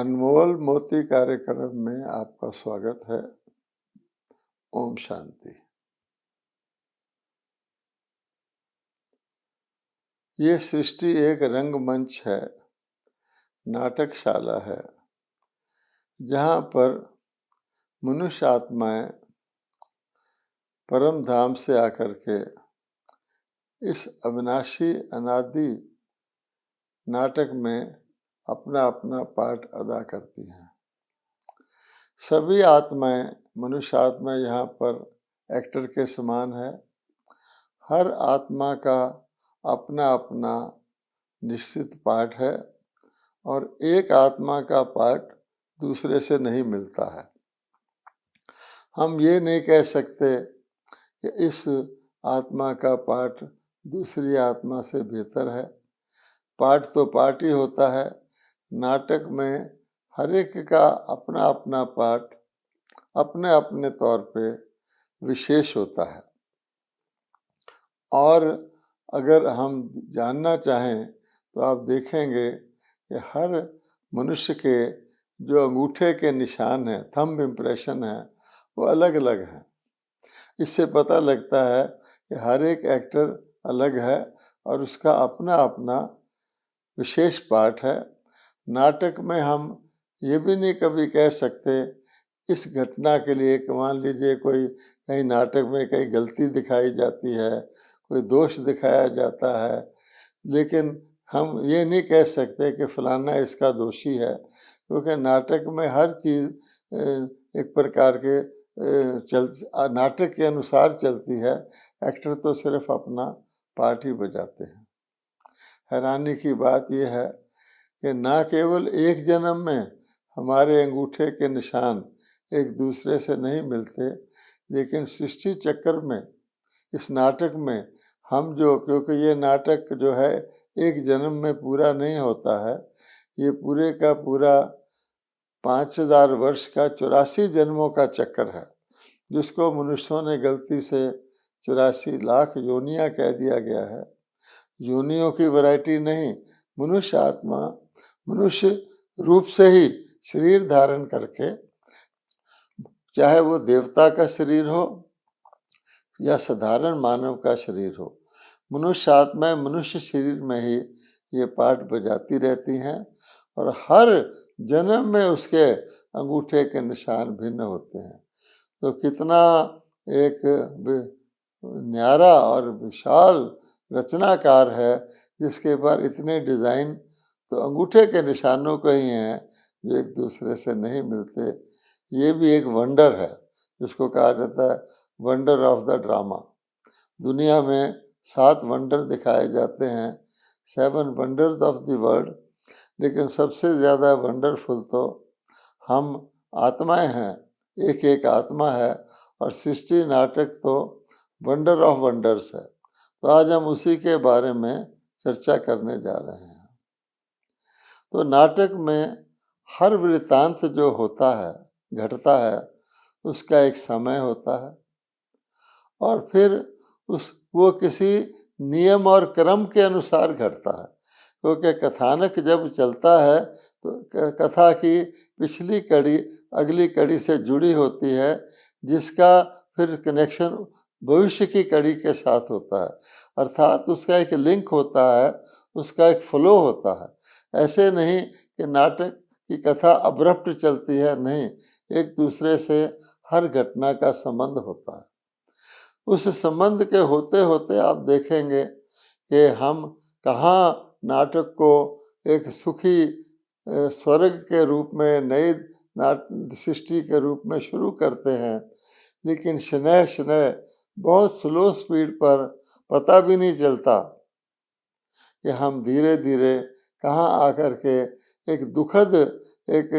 अनमोल मोती कार्यक्रम में आपका स्वागत है। ओम शांति। ये सृष्टि एक रंगमंच है, नाटकशाला है, जहाँ पर मनुष्य आत्माएं परम धाम से आकर के इस अविनाशी अनादि नाटक में अपना अपना पार्ट अदा करती हैं। सभी आत्माएं, मनुष्य आत्मा यहाँ पर एक्टर के समान है। हर आत्मा का अपना अपना निश्चित पार्ट है और एक आत्मा का पार्ट दूसरे से नहीं मिलता है। हम ये नहीं कह सकते कि इस आत्मा का पार्ट दूसरी आत्मा से बेहतर है। पार्ट तो पार्ट ही होता है। नाटक में हर एक का अपना अपना पार्ट अपने अपने तौर पे विशेष होता है। और अगर हम जानना चाहें तो आप देखेंगे कि हर मनुष्य के जो अंगूठे के निशान हैं, थंब इम्प्रेशन है, वो अलग अलग हैं। इससे पता लगता है कि हर एक एक्टर अलग है और उसका अपना अपना विशेष पार्ट है। नाटक में हम ये भी नहीं कभी कह सकते इस घटना के लिए, मान लीजिए कोई कहीं नाटक में कहीं गलती दिखाई जाती है, कोई दोष दिखाया जाता है, लेकिन हम ये नहीं कह सकते कि फलाना इसका दोषी है, क्योंकि नाटक में हर चीज़ एक प्रकार के नाटक के अनुसार चलती है। एक्टर तो सिर्फ अपना पार्ट ही बजाते हैं। हैरानी की बात यह है कि ना केवल एक जन्म में हमारे अंगूठे के निशान एक दूसरे से नहीं मिलते, लेकिन सृष्टि चक्र में, इस नाटक में हम जो, क्योंकि ये नाटक जो है एक जन्म में पूरा नहीं होता है, ये पूरे का पूरा 5000 वर्ष का 84 जन्मों का चक्कर है, जिसको मनुष्यों ने गलती से 84 लाख योनियां कह दिया गया है। योनियों की वैरायटी नहीं, मनुष्य आत्मा मनुष्य रूप से ही शरीर धारण करके, चाहे वो देवता का शरीर हो या साधारण मानव का शरीर हो, मनुष्य आत्माएं मनुष्य शरीर में ही ये पार्ट बजाती रहती हैं और हर जन्म में उसके अंगूठे के निशान भिन्न होते हैं। तो कितना एक न्यारा और विशाल रचनाकार है, जिसके पर इतने डिज़ाइन तो अंगूठे के निशानों को ही हैं जो एक दूसरे से नहीं मिलते। ये भी एक वंडर है, जिसको कहा जाता है वंडर ऑफ द ड्रामा। दुनिया में 7 वंडर दिखाए जाते हैं, 7 वंडर्स ऑफ द वर्ल्ड, लेकिन सबसे ज़्यादा वंडरफुल तो हम आत्माएं हैं। एक एक आत्मा है और सृष्टि नाटक तो वंडर ऑफ वंडर्स है। तो आज हम उसी के बारे में चर्चा करने जा रहे हैं। तो नाटक में हर वृत्तांत जो होता है, घटता है, उसका एक समय होता है और फिर वो किसी नियम और क्रम के अनुसार घटता है। क्योंकि कथानक जब चलता है तो कथा की पिछली कड़ी अगली कड़ी से जुड़ी होती है, जिसका फिर कनेक्शन भविष्य की कड़ी के साथ होता है, अर्थात उसका एक लिंक होता है, उसका एक फ्लो होता है। ऐसे नहीं कि नाटक की कथा अब्रप्ट चलती है, नहीं, एक दूसरे से हर घटना का संबंध होता है। उस संबंध के होते होते आप देखेंगे कि हम कहाँ नाटक को एक सुखी स्वर्ग के रूप में, नई सृष्टि के रूप में शुरू करते हैं, लेकिन शनैः शनैः बहुत स्लो स्पीड पर पता भी नहीं चलता कि हम धीरे धीरे कहाँ आकर के एक दुखद, एक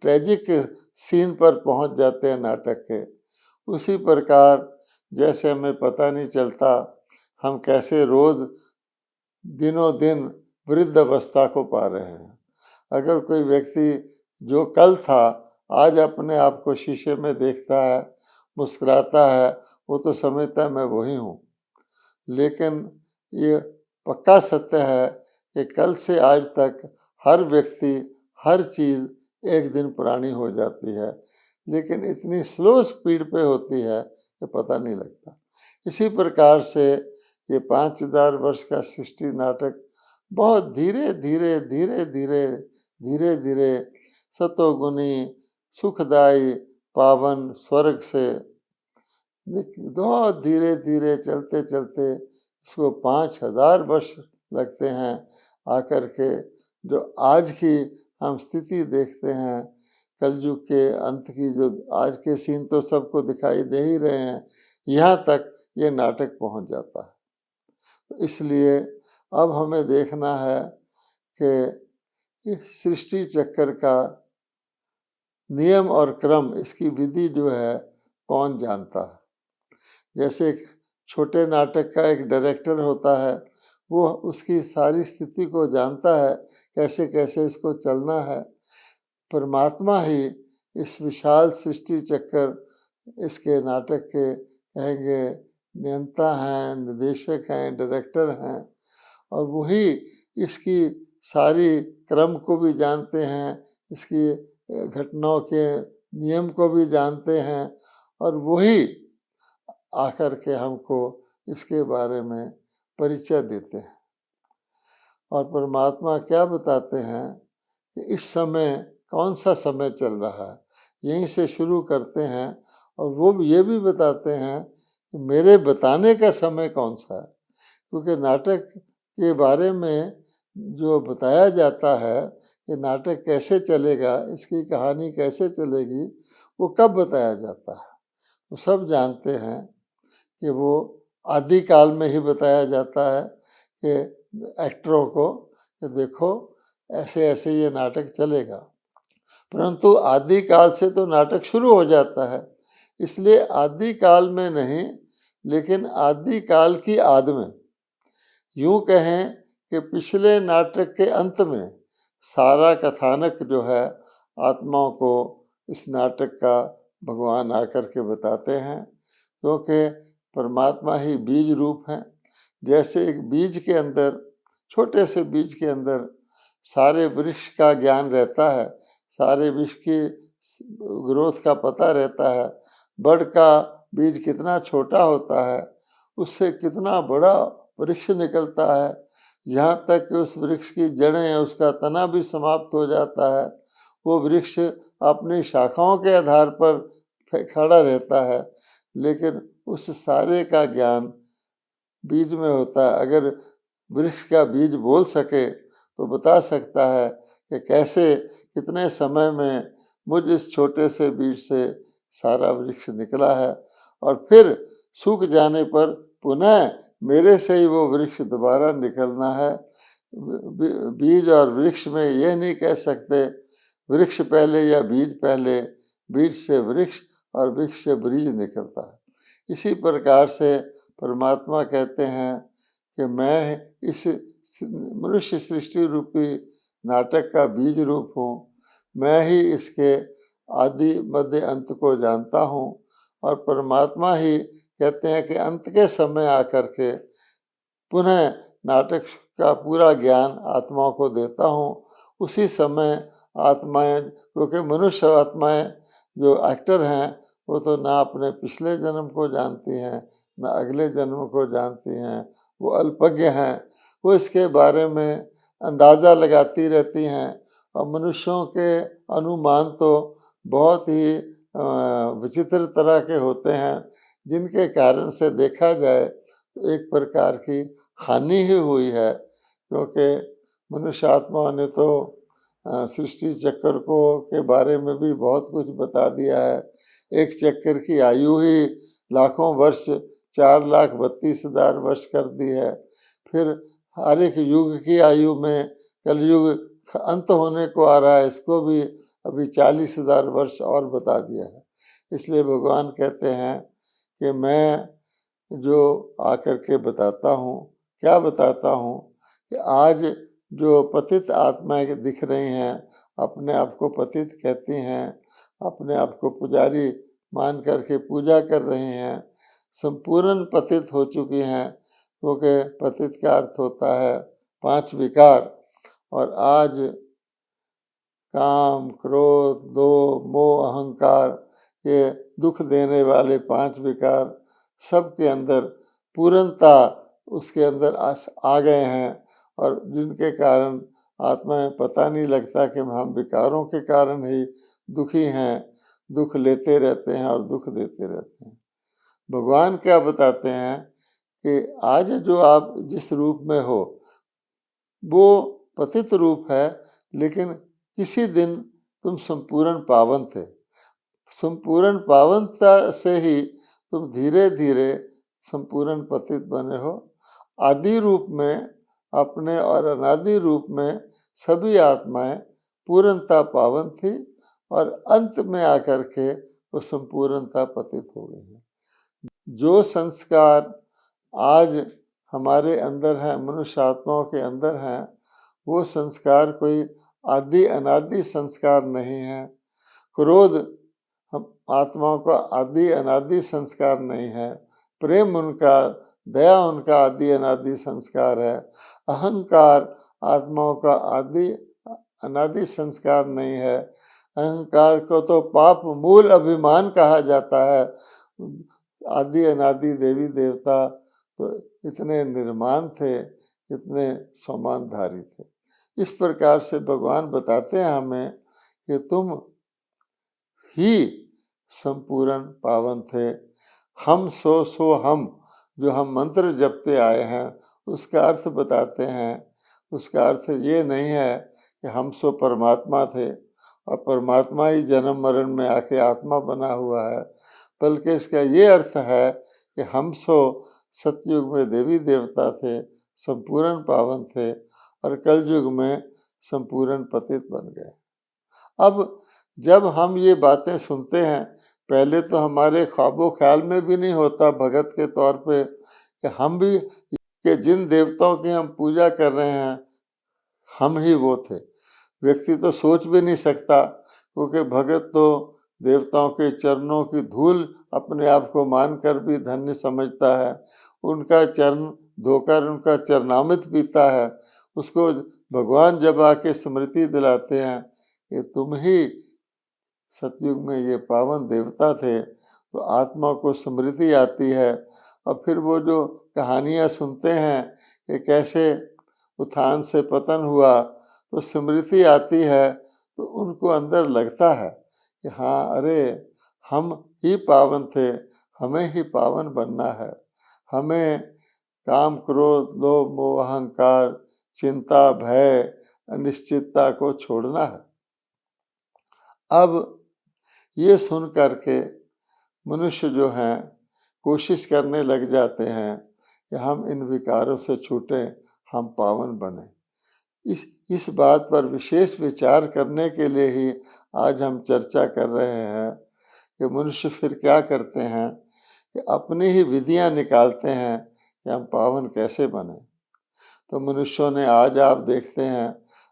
ट्रेजिक सीन पर पहुंच जाते हैं नाटक के। उसी प्रकार जैसे हमें पता नहीं चलता हम कैसे रोज दिनों दिन वृद्ध अवस्था को पा रहे हैं। अगर कोई व्यक्ति जो कल था आज अपने आप को शीशे में देखता है, मुस्कुराता है, वो तो समझता है मैं वही हूँ। लेकिन ये पक्का सत्य है कि कल से आज तक हर व्यक्ति, हर चीज़ एक दिन पुरानी हो जाती है, लेकिन इतनी स्लो स्पीड पे होती है कि पता नहीं लगता। इसी प्रकार से ये 5000 वर्ष का सृष्टि नाटक बहुत धीरे धीरे धीरे धीरे धीरे धीरे सतोगुनी सुखदायी पावन स्वर्ग से बहुत धीरे धीरे चलते चलते इसको 5000 वर्ष लगते हैं आकर के जो आज की हम स्थिति देखते हैं, कलयुग के अंत की जो आज के सीन तो सबको दिखाई दे ही रहे हैं, यहाँ तक ये नाटक पहुँच जाता है। तो इसलिए अब हमें देखना है कि इस सृष्टि चक्कर का नियम और क्रम, इसकी विधि जो है कौन जानता है। जैसे एक छोटे नाटक का एक डायरेक्टर होता है, वो उसकी सारी स्थिति को जानता है, कैसे कैसे इसको चलना है। परमात्मा ही इस विशाल सृष्टि चक्कर इसके नाटक के कहेंगे नियंता हैं, निर्देशक हैं, डायरेक्टर हैं, और वही इसकी सारी क्रम को भी जानते हैं, इसकी घटनाओं के नियम को भी जानते हैं, और वही आकर के हमको इसके बारे में परिचय देते हैं। और परमात्मा क्या बताते हैं कि इस समय कौन सा समय चल रहा है, यहीं से शुरू करते हैं, और वो ये भी बताते हैं कि मेरे बताने का समय कौन सा है। क्योंकि नाटक के बारे में जो बताया जाता है कि नाटक कैसे चलेगा, इसकी कहानी कैसे चलेगी, वो कब बताया जाता है, तो सब जानते हैं कि वो आदिकाल में ही बताया जाता है कि एक्टरों को कि देखो ऐसे ऐसे ये नाटक चलेगा। परंतु आदिकाल से तो नाटक शुरू हो जाता है, इसलिए आदिकाल में नहीं, लेकिन आदिकाल की आद में, यूँ कहें कि पिछले नाटक के अंत में सारा कथानक जो है आत्माओं को इस नाटक का भगवान आकर के बताते हैं। क्योंकि परमात्मा ही बीज रूप है। जैसे एक बीज के अंदर, छोटे से बीज के अंदर सारे वृक्ष का ज्ञान रहता है, सारे वृक्ष की ग्रोथ का पता रहता है, बड़ का बीज कितना छोटा होता है, उससे कितना बड़ा वृक्ष निकलता है, यहाँ तक कि उस वृक्ष की जड़ें, उसका तना भी समाप्त हो जाता है। वो वृक्ष अपनी शाखाओं के आधार पर खड़ा रहता है, लेकिन उस सारे का ज्ञान बीज में होता है। अगर वृक्ष का बीज बोल सके तो बता सकता है कि कैसे कितने समय में मुझ इस छोटे से बीज से सारा वृक्ष निकला है, और फिर सूख जाने पर पुनः मेरे से ही वो वृक्ष दोबारा निकलना है। बीज और वृक्ष में यह नहीं कह सकते वृक्ष पहले या बीज पहले, बीज से वृक्ष और वृक्ष से बीज निकलता है। इसी प्रकार से परमात्मा कहते हैं कि मैं इस मनुष्य सृष्टि रूपी नाटक का बीज रूप हूँ, मैं ही इसके आदि मध्य अंत को जानता हूँ, और परमात्मा ही कहते हैं कि अंत के समय आकर के पुनः नाटक का पूरा ज्ञान आत्माओं को देता हूँ। उसी समय आत्माएं, क्योंकि मनुष्य आत्माएं जो एक्टर हैं वो तो ना अपने पिछले जन्म को जानती हैं, ना अगले जन्म को जानती हैं, वो अल्पज्ञ हैं, वो इसके बारे में अंदाज़ा लगाती रहती हैं। और मनुष्यों के अनुमान तो बहुत ही विचित्र तरह के होते हैं, जिनके कारण से देखा जाए तो एक प्रकार की हानि ही हुई है। क्योंकि मनुष्य आत्माओं ने तो सृष्टि चक्र को के बारे में भी बहुत कुछ बता दिया है। एक चक्कर की आयु ही लाखों वर्ष, 4,32,000 वर्ष कर दी है। फिर हर एक युग की आयु में कलयुग अंत होने को आ रहा है, इसको भी अभी 40,000 वर्ष और बता दिया है। इसलिए भगवान कहते हैं कि मैं जो आकर के बताता हूँ, क्या बताता हूँ कि आज जो पतित आत्माएं दिख रही हैं, अपने आप को पतित कहती हैं, अपने आप को पुजारी मान करके पूजा कर रही हैं, संपूर्ण पतित हो चुकी हैं। क्योंकि पतित का अर्थ होता है 5 विकार, और आज काम, क्रोध, लोभ, मोह, अहंकार, ये दुख देने वाले 5 विकार सबके अंदर पूर्णता उसके अंदर आ गए हैं, और जिनके कारण आत्मा में पता नहीं लगता कि हम विकारों के कारण ही दुखी हैं, दुख लेते रहते हैं और दुख देते रहते हैं। भगवान क्या बताते हैं कि आज जो आप जिस रूप में हो वो पतित रूप है, लेकिन किसी दिन तुम संपूर्ण पावन थे। संपूर्ण पावनता से ही तुम धीरे धीरे संपूर्ण पतित बने हो। आदि रूप में अपने और अनादि रूप में सभी आत्माएं पूर्णता पावन थी, और अंत में आकर के वो संपूर्णता पतित हो गई है। जो संस्कार आज हमारे अंदर है, मनुष्य आत्माओं के अंदर हैं, वो संस्कार कोई आदि अनादि संस्कार नहीं है। क्रोध हम आत्माओं का आदि अनादि संस्कार नहीं है। प्रेम उनका, दया उनका आदि अनादि संस्कार है। अहंकार आत्माओं का आदि अनादि संस्कार नहीं है। अहंकार को तो पाप मूल अभिमान कहा जाता है। आदि अनादि देवी देवता तो इतने निर्माण थे, इतने समानधारी थे। इस प्रकार से भगवान बताते हैं हमें कि तुम ही संपूर्ण पावन थे। हम सो हम, जो हम मंत्र जपते आए हैं, उसका अर्थ बताते हैं। उसका अर्थ ये नहीं है कि हम सो परमात्मा थे और परमात्मा ही जन्म मरण में आके आत्मा बना हुआ है, बल्कि इसका ये अर्थ है कि हम सो सतयुग में देवी देवता थे, संपूर्ण पावन थे, और कलयुग में संपूर्ण पतित बन गए। अब जब हम ये बातें सुनते हैं, पहले तो हमारे ख्वाबो ख्याल में भी नहीं होता भगत के तौर पे कि हम भी, कि जिन देवताओं की हम पूजा कर रहे हैं हम ही वो थे। व्यक्ति तो सोच भी नहीं सकता, क्योंकि भगत तो देवताओं के चरणों की धूल अपने आप को मानकर भी धन्य समझता है। उनका चरण धोकर उनका चरणामृत पीता है। उसको भगवान जब आके स्मृति दिलाते हैं कि तुम ही सतयुग में ये पावन देवता थे, तो आत्मा को स्मृति आती है। और फिर वो जो कहानियाँ सुनते हैं कि कैसे उत्थान से पतन हुआ, तो स्मृति आती है, तो उनको अंदर लगता है कि हाँ, अरे हम ही पावन थे, हमें ही पावन बनना है। हमें काम, क्रोध, लोभ, मोह, अहंकार, चिंता, भय, अनिश्चितता को छोड़ना है। अब ये सुन करके मनुष्य जो हैं कोशिश करने लग जाते हैं कि हम इन विकारों से छूटें, हम पावन बने। इस बात पर विशेष विचार करने के लिए ही आज हम चर्चा कर रहे हैं कि मनुष्य फिर क्या करते हैं कि अपनी ही विधियां निकालते हैं कि हम पावन कैसे बने। तो मनुष्यों ने आज आप देखते हैं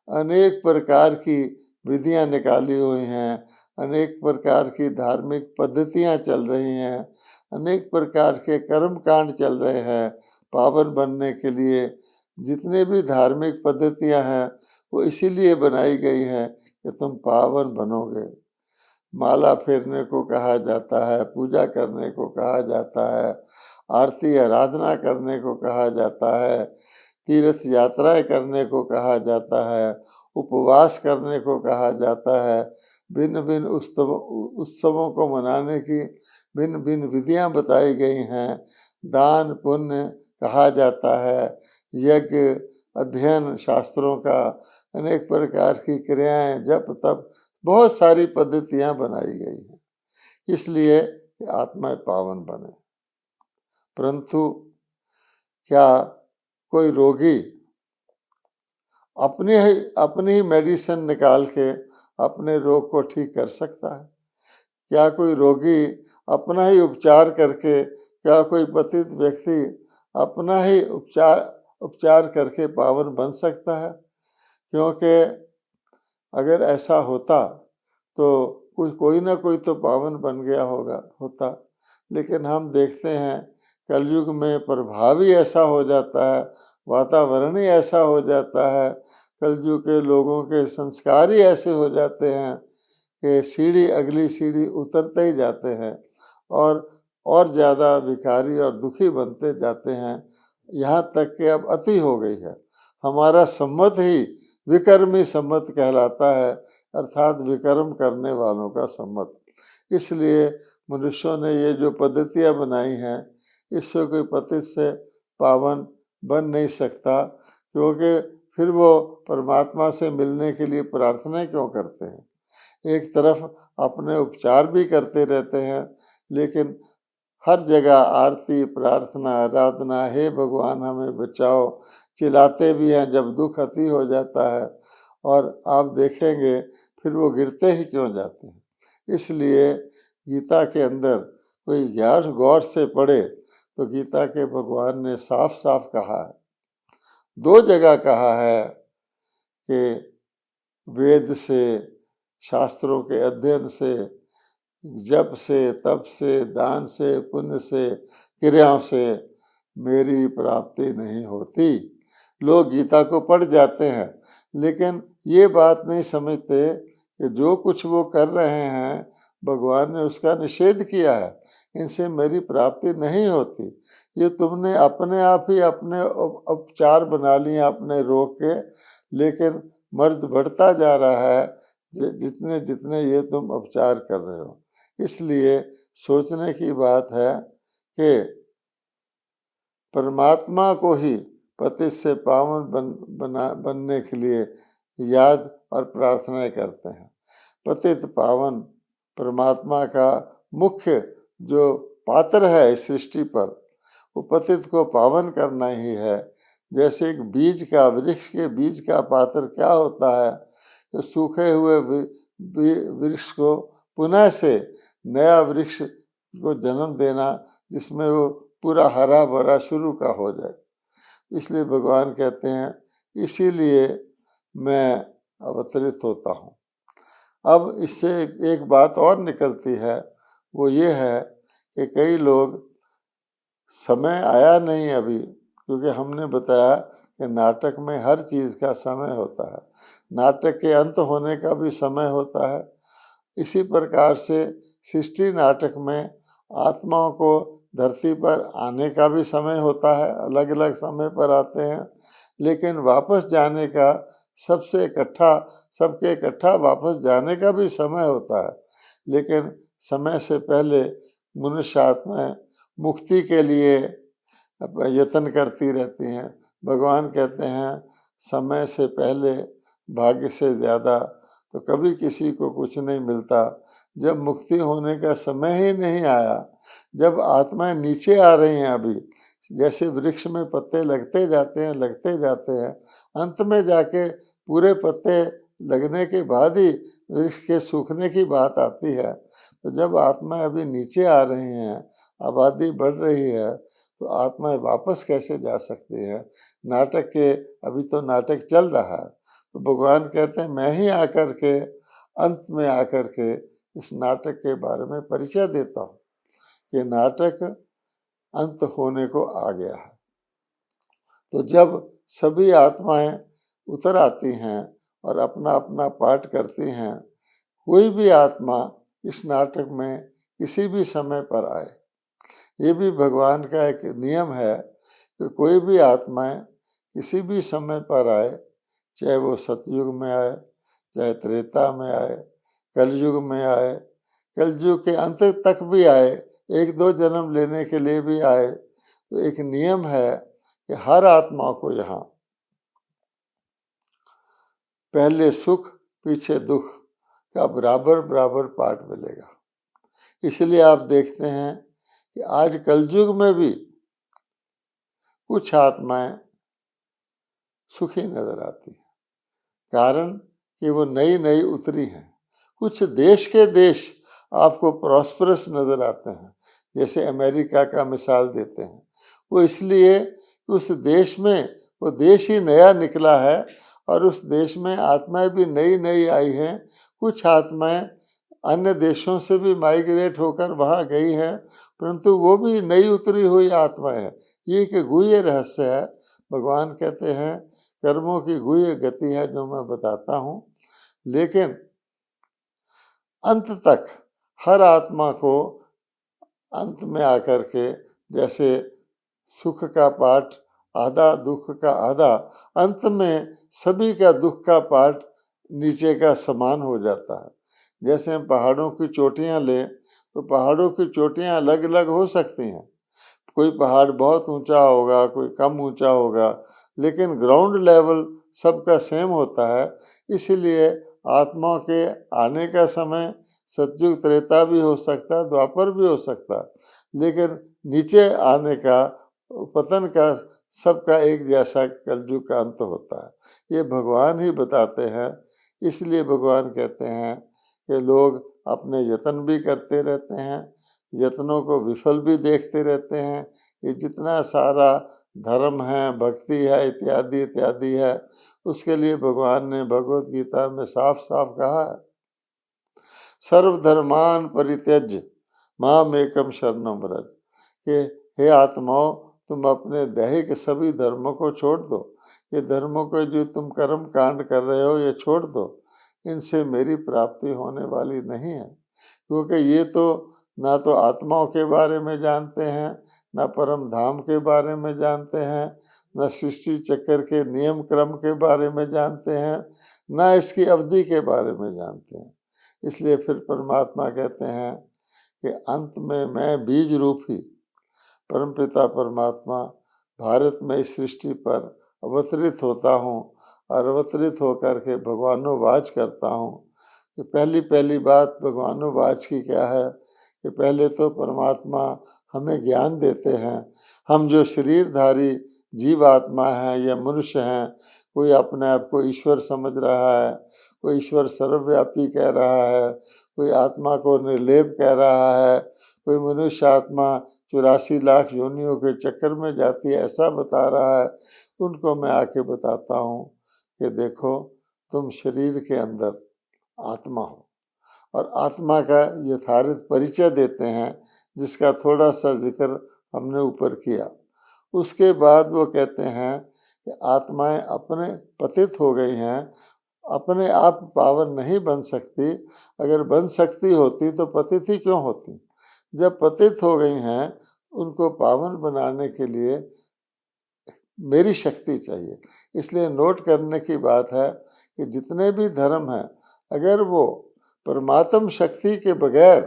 अनेक प्रकार की विधियां निकाली हुई हैं, अनेक प्रकार की धार्मिक पद्धतियां चल रही हैं, अनेक प्रकार के कर्म कांड चल रहे हैं पावन बनने के लिए। जितने भी धार्मिक पद्धतियां हैं वो इसीलिए बनाई गई हैं कि तुम पावन बनोगे। माला फेरने को कहा जाता है, पूजा करने को कहा जाता है, आरती आराधना करने को कहा जाता है, तीर्थ यात्राएं करने को कहा जाता है, उपवास करने को कहा जाता है, भिन्न भिन्न उत्सवों को मनाने की भिन्न भिन्न विधियां बताई गई हैं, दान पुण्य कहा जाता है, यज्ञ अध्ययन शास्त्रों का, अनेक प्रकार की क्रियाएं, जप तप, बहुत सारी पद्धतियां बनाई गई हैं इसलिए कि आत्मा पावन बने। परंतु क्या कोई रोगी अपनी ही मेडिसिन निकाल के अपने रोग को ठीक कर सकता है? क्या कोई रोगी अपना ही उपचार करके, क्या कोई पतित व्यक्ति अपना ही उपचार करके पावन बन सकता है? क्योंकि अगर ऐसा होता तो कोई ना कोई तो पावन बन गया होता। लेकिन हम देखते हैं कलयुग में प्रभाव ही ऐसा हो जाता है, वातावरण ही ऐसा हो जाता है, कलयुग के लोगों के संस्कार ही ऐसे हो जाते हैं कि सीढ़ी अगली सीढ़ी उतरते ही जाते हैं और ज़्यादा भिखारी और दुखी बनते जाते हैं, यहाँ तक कि अब अति हो गई है। हमारा सम्मत ही विकर्मी सम्मत कहलाता है, अर्थात विकर्म करने वालों का सम्मत। इसलिए मनुष्यों ने ये जो पद्धतियाँ बनाई हैं, इससे कोई पतित से पावन बन नहीं सकता, क्योंकि फिर वो परमात्मा से मिलने के लिए प्रार्थना क्यों करते हैं? एक तरफ अपने उपचार भी करते रहते हैं, लेकिन हर जगह आरती, प्रार्थना, आराधना, हे भगवान हमें बचाओ, चिल्लाते भी हैं जब दुख अति हो जाता है। और आप देखेंगे फिर वो गिरते ही क्यों जाते हैं। इसलिए गीता के अंदर कोई गौर से पढ़े तो गीता के भगवान ने साफ साफ कहा है, 2 जगह कहा है कि वेद से, शास्त्रों के अध्ययन से, जप से, तप से, दान से, पुण्य से, क्रियाओं से मेरी प्राप्ति नहीं होती। लोग गीता को पढ़ जाते हैं, लेकिन ये बात नहीं समझते कि जो कुछ वो कर रहे हैं भगवान ने उसका निषेध किया है, इनसे मेरी प्राप्ति नहीं होती। ये तुमने अपने आप ही अपने उपचार बना लिए अपने रोग के, लेकिन मर्द बढ़ता जा रहा है जितने जितने ये तुम उपचार कर रहे हो। इसलिए सोचने की बात है कि परमात्मा को ही पतित से पावन बनने के लिए याद और प्रार्थनाएं करते हैं। पतित पावन परमात्मा का मुख्य जो पात्र है इस सृष्टि पर, वो पतित को पावन करना ही है। जैसे एक बीज का, वृक्ष के बीज का पात्र क्या होता है, तो सूखे हुए वृक्ष को पुनः से नया वृक्ष को जन्म देना, जिसमें वो पूरा हरा भरा शुरू का हो जाए। इसलिए भगवान कहते हैं इसीलिए मैं अवतरित होता हूँ। अब इससे एक बात और निकलती है, वो ये है कि कई लोग समय आया नहीं अभी, क्योंकि हमने बताया कि नाटक में हर चीज़ का समय होता है, नाटक के अंत होने का भी समय होता है। इसी प्रकार से सृष्टि नाटक में आत्माओं को धरती पर आने का भी समय होता है, अलग अलग समय पर आते हैं, लेकिन वापस जाने का सबके इकट्ठा वापस जाने का भी समय होता है। लेकिन समय से पहले मनुष्य आत्माएं मुक्ति के लिए यत्न करती रहती हैं। भगवान कहते हैं समय से पहले भाग्य से ज़्यादा तो कभी किसी को कुछ नहीं मिलता। जब मुक्ति होने का समय ही नहीं आया, जब आत्माएं नीचे आ रही हैं, अभी जैसे वृक्ष में पत्ते लगते जाते हैं, अंत में जाके पूरे पत्ते लगने के बाद ही वृक्ष के सूखने की बात आती है। तो जब आत्माएं अभी नीचे आ रही हैं, आबादी बढ़ रही है, तो आत्माएं वापस कैसे जा सकती हैं? नाटक के अभी तो नाटक चल रहा है, तो भगवान कहते हैं मैं ही आकर के अंत में आकर के इस नाटक के बारे में परिचय देता हूँ कि नाटक अंत होने को आ गया है। तो जब सभी आत्माएं उतर आती हैं और अपना अपना पाठ करती हैं, कोई भी आत्मा इस नाटक में किसी भी समय पर आए, ये भी भगवान का एक नियम है कि कोई भी आत्माएं किसी भी समय पर आए, चाहे वो सतयुग में आए, चाहे त्रेता में आए, कलयुग में आए, कलयुग के अंत तक भी आए, 1-2 जन्म लेने के लिए भी आए, तो एक नियम है कि हर आत्मा को यहाँ पहले सुख पीछे दुख का बराबर बराबर पाठ मिलेगा। इसलिए आप देखते हैं कि आज कलयुग में भी कुछ आत्माएं सुखी नजर आती है, कारण कि वो नई नई उतरी हैं। कुछ देश के देश आपको प्रॉस्परस नजर आते हैं, जैसे अमेरिका का मिसाल देते हैं। वो इसलिए कि उस देश में वो देश ही नया निकला है और उस देश में आत्माएं भी नई नई आई हैं। कुछ आत्माएं अन्य देशों से भी माइग्रेट होकर वहाँ गई हैं, परंतु वो भी नई उतरी हुई आत्माएं हैं। ये एक गुह्य रहस्य है। भगवान कहते हैं कर्मों की गुह्य गति है जो मैं बताता हूँ। लेकिन अंत तक हर आत्मा को अंत में आकर के, जैसे सुख का पाठ आधा, दुख का आधा, अंत में सभी का दुख का पाठ नीचे का समान हो जाता है। जैसे हम पहाड़ों की चोटियां लें तो पहाड़ों की चोटियां अलग अलग हो सकती हैं। कोई पहाड़ बहुत ऊंचा होगा, कोई कम ऊंचा होगा, लेकिन ग्राउंड लेवल सबका सेम होता है। इसीलिए आत्माओं के आने का समय सतयुग त्रेता भी हो सकता है, द्वापर भी हो सकता है, लेकिन नीचे आने का, पतन का, सबका एक जैसा कलयुग का अंत होता है। ये भगवान ही बताते हैं। इसलिए भगवान कहते हैं कि लोग अपने यत्न भी करते रहते हैं, यत्नों को विफल भी देखते रहते हैं। ये जितना सारा धर्म है, भक्ति है, इत्यादि इत्यादि है, उसके लिए भगवान ने भगवत गीता में साफ साफ कहा है, सर्वधर्मान परित्यज्य माम एकम शरणम व्रज, कि हे आत्माओं, तुम अपने दैहिक सभी धर्मों को छोड़ दो। ये धर्मों को जो तुम कर्म कांड कर रहे हो ये छोड़ दो, इनसे मेरी प्राप्ति होने वाली नहीं है। क्योंकि ये तो ना तो आत्माओं के बारे में जानते हैं, ना परम धाम के बारे में जानते हैं, न सृष्टि चक्र के नियम क्रम के बारे में जानते हैं, ना इसकी अवधि के बारे में जानते हैं। इसलिए फिर परमात्मा कहते हैं कि अंत में मैं बीज रूप ही परमपिता परमात्मा भारत में इस सृष्टि पर अवतरित होता हूँ और अवतरित होकर के भगवानोवाच करता हूँ। कि पहली पहली बात भगवानोवाच की क्या है कि पहले तो परमात्मा हमें ज्ञान देते हैं। हम जो शरीरधारी जीव आत्मा हैं या मनुष्य हैं, कोई अपने आप को ईश्वर समझ रहा है, कोई ईश्वर सर्वव्यापी कह रहा है, कोई आत्मा को निर्लेप कह रहा है, कोई मनुष्य आत्मा 84 लाख योनियों के चक्कर में जाती है ऐसा बता रहा है। उनको मैं आके बताता हूँ कि देखो, तुम शरीर के अंदर आत्मा हो, और आत्मा का यथार्थ परिचय देते हैं, जिसका थोड़ा सा जिक्र हमने ऊपर किया। उसके बाद वो कहते हैं कि आत्माएं अपने पतित हो गई हैं, अपने आप पावन नहीं बन सकती। अगर बन सकती होती तो पतित ही क्यों होती। जब पतित हो गई हैं, उनको पावन बनाने के लिए मेरी शक्ति चाहिए। इसलिए नोट करने की बात है कि जितने भी धर्म हैं, अगर वो परमात्म शक्ति के बगैर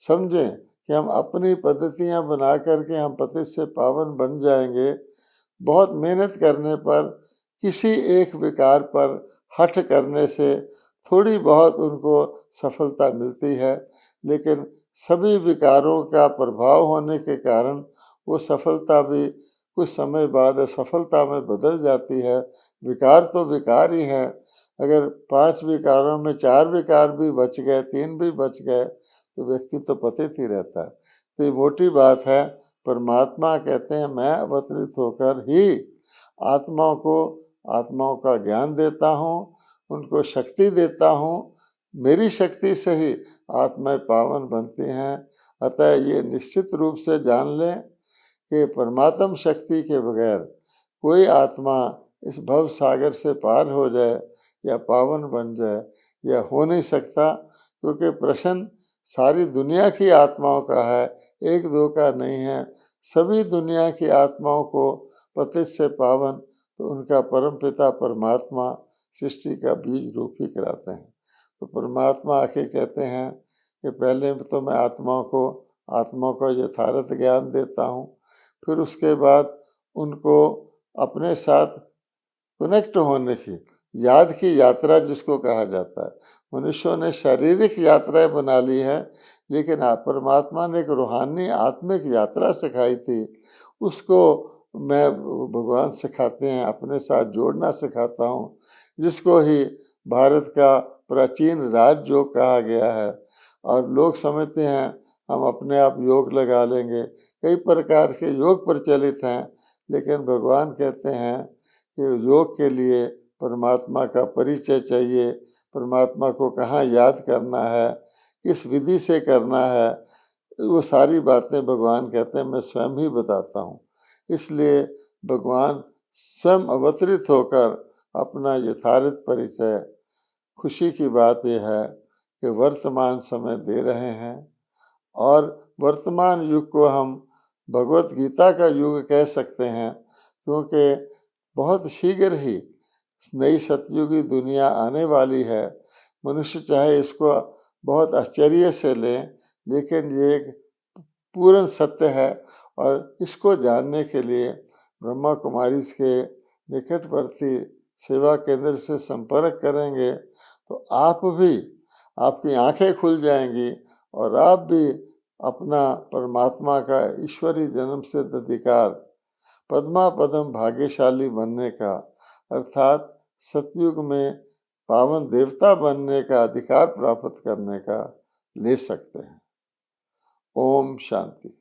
समझें कि हम अपनी पद्धतियां बना करके हम पतित से पावन बन जाएंगे, बहुत मेहनत करने पर, किसी एक विकार पर हठ करने से थोड़ी बहुत उनको सफलता मिलती है, लेकिन सभी विकारों का प्रभाव होने के कारण वो सफलता भी कुछ समय बाद असफलता में बदल जाती है। विकार तो विकार ही हैं। अगर 5 विकारों में 4 विकार भी बच गए, 3 भी बच गए, तो व्यक्ति तो पतित ही रहता है। तो ये मोटी बात है। परमात्मा कहते हैं मैं अवतरित होकर ही आत्माओं का ज्ञान देता हूँ, उनको शक्ति देता हूँ। मेरी शक्ति से ही आत्माएं पावन बनती हैं। अतः ये निश्चित रूप से जान लें कि परमात्म शक्ति के बगैर कोई आत्मा इस भव सागर से पार हो जाए या पावन बन जाए, यह हो नहीं सकता। क्योंकि प्रश्न सारी दुनिया की आत्माओं का है, एक दो का नहीं है। सभी दुनिया की आत्माओं को पतित से पावन तो उनका परम पिता परमात्मा सृष्टि का बीज रूप ही कराते हैं। तो परमात्मा आके कहते हैं कि पहले तो मैं आत्माओं को यथार्थ ज्ञान देता हूँ, फिर उसके बाद उनको अपने साथ कनेक्ट होने की, याद की यात्रा जिसको कहा जाता है। मनुष्यों ने शारीरिक यात्राएं बना ली है, लेकिन परमात्मा ने एक रूहानी आत्मिक यात्रा सिखाई थी। उसको मैं भगवान सिखाते हैं, अपने साथ जोड़ना सिखाता हूँ, जिसको ही भारत का प्राचीन राजयोग कहा गया है। और लोग समझते हैं हम अपने आप योग लगा लेंगे। कई प्रकार के योग प्रचलित हैं, लेकिन भगवान कहते हैं कि योग के लिए परमात्मा का परिचय चाहिए, परमात्मा को कहाँ याद करना है, किस विधि से करना है, वो सारी बातें भगवान कहते हैं मैं स्वयं ही बताता हूँ। इसलिए भगवान स्वयं अवतरित होकर अपना यथार्थ परिचय। खुशी की बात यह है कि वर्तमान समय दे रहे हैं और वर्तमान युग को हम भगवत गीता का युग कह सकते हैं, क्योंकि बहुत शीघ्र ही नई सतयुगी दुनिया आने वाली है। मनुष्य चाहे इसको बहुत आश्चर्य से लें, लेकिन ये एक पूर्ण सत्य है और इसको जानने के लिए ब्रह्मा कुमारी के निकटवर्ती सेवा केंद्र से संपर्क करेंगे तो आप भी, आपकी आंखें खुल जाएंगी और आप भी अपना परमात्मा का ईश्वरी जन्म सिद्ध अधिकार पद्मा पदम भाग्यशाली बनने का, अर्थात सतयुग में पावन देवता बनने का अधिकार प्राप्त करने का ले सकते हैं। ओम शांति।